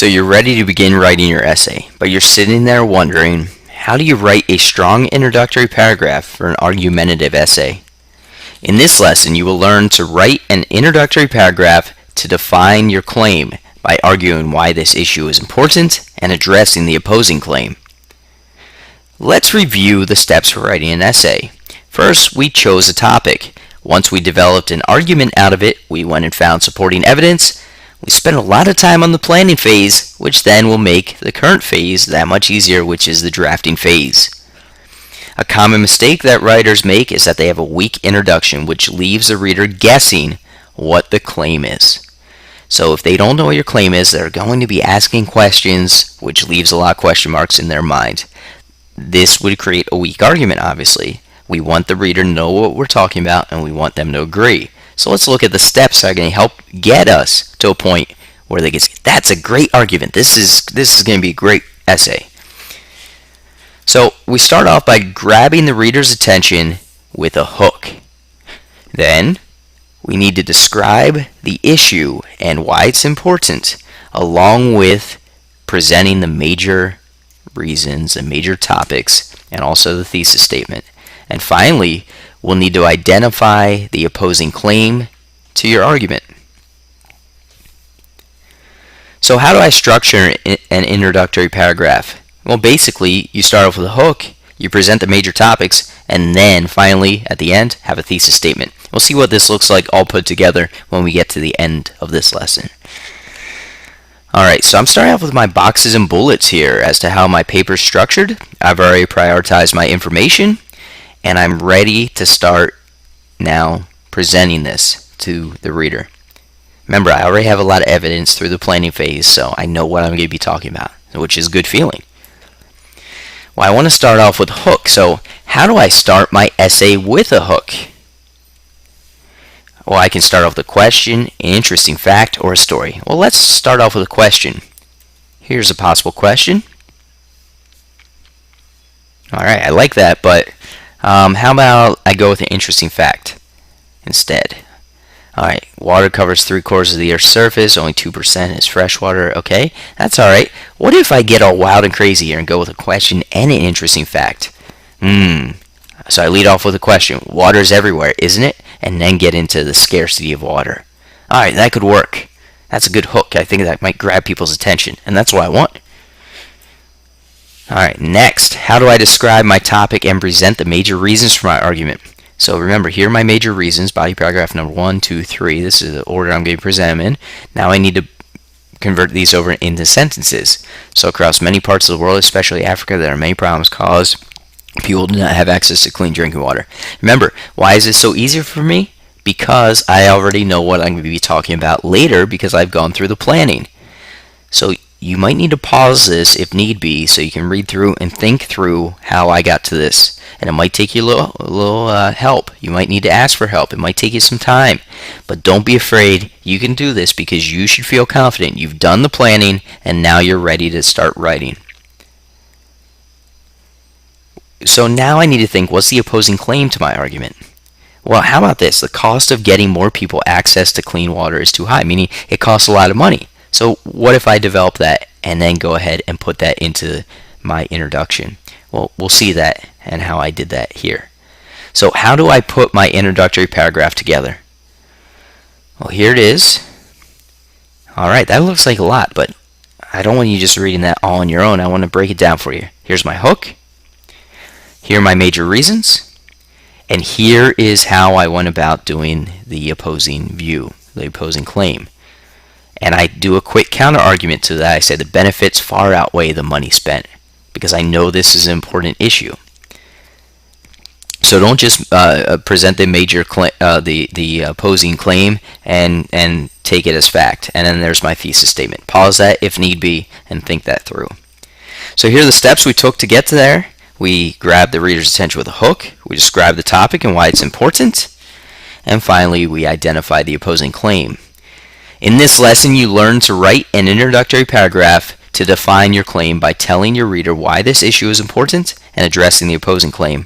So you're ready to begin writing your essay, but you're sitting there wondering, how do you write a strong introductory paragraph for an argumentative essay? In this lesson, you will learn to write an introductory paragraph to define your claim by arguing why this issue is important and addressing the opposing claim. Let's review the steps for writing an essay. First, we chose a topic. Once we developed an argument out of it, we went and found supporting evidence. We spent a lot of time on the planning phase, which then will make the current phase that much easier, which is the drafting phase. A common mistake that writers make is that they have a weak introduction, which leaves the reader guessing what the claim is. So if they don't know what your claim is, they're going to be asking questions, which leaves a lot of question marks in their mind. This would create a weak argument, obviously. We want the reader to know what we're talking about, and we want them to agree. So let's look at the steps that are going to help get us to a point where they get, that's a great argument. This is going to be a great essay. So we start off by grabbing the reader's attention with a hook. Then we need to describe the issue and why it's important, along with presenting the major reasons and major topics, and also the thesis statement. And finally, we'll need to identify the opposing claim to your argument. So how do I structure an introductory paragraph? Well, basically, you start off with a hook, you present the major topics, and then finally, at the end, have a thesis statement. We'll see what this looks like all put together when we get to the end of this lesson. Alright, so I'm starting off with my boxes and bullets here as to how my paper is structured. I've already prioritized my information, and I'm ready to start now presenting this to the reader. Remember, I already have a lot of evidence through the planning phase, so I know what I'm going to be talking about, which is a good feeling. Well, I want to start off with a hook. So how do I start my essay with a hook? Well, I can start off with a question, an interesting fact, or a story. Well, let's start off with a question. Here's a possible question. Alright, I like that, but how about I go with an interesting fact instead? Alright, water covers 3/4 of the Earth's surface, only 2% is fresh water. Okay, that's alright. What if I get all wild and crazy here and go with a question and an interesting fact? So I lead off with a question. Water is everywhere, isn't it? And then get into the scarcity of water. Alright, that could work. That's a good hook. I think that might grab people's attention, and that's what I want. Alright, next, how do I describe my topic and present the major reasons for my argument? So remember, here are my major reasons, body paragraph number 1, 2, 3. This is the order I'm going to present them in. Now I need to convert these over into sentences. So across many parts of the world, especially Africa, there are many problems caused. People do not have access to clean drinking water. Remember, why is this so easy for me? Because I already know what I'm going to be talking about later because I've gone through the planning. So you might need to pause this if need be so you can read through and think through how I got to this. And it might take you a little help. You might need to ask for help. It might take you some time. But don't be afraid. You can do this because you should feel confident. You've done the planning and now you're ready to start writing. So now I need to think, what's the opposing claim to my argument? Well, how about this? The cost of getting more people access to clean water is too high, meaning it costs a lot of money. So what if I develop that and then go ahead and put that into my introduction? Well, we'll see that and how I did that here. So how do I put my introductory paragraph together? Well, here it is. Alright, that looks like a lot, but I don't want you just reading that all on your own. I want to break it down for you. Here's my hook. Here are my major reasons. And here is how I went about doing the opposing view, the opposing claim. And I do a quick counter argument to that. I say the benefits far outweigh the money spent because I know this is an important issue. So don't just present the major the opposing claim and take it as fact. And then there's my thesis statement. Pause that if need be and think that through. So here are the steps we took to get to there. We grab the reader's attention with a hook. We describe the topic and why it's important. And finally, we identify the opposing claim. In this lesson, you learn to write an introductory paragraph to define your claim by telling your reader why this issue is important and addressing the opposing claim.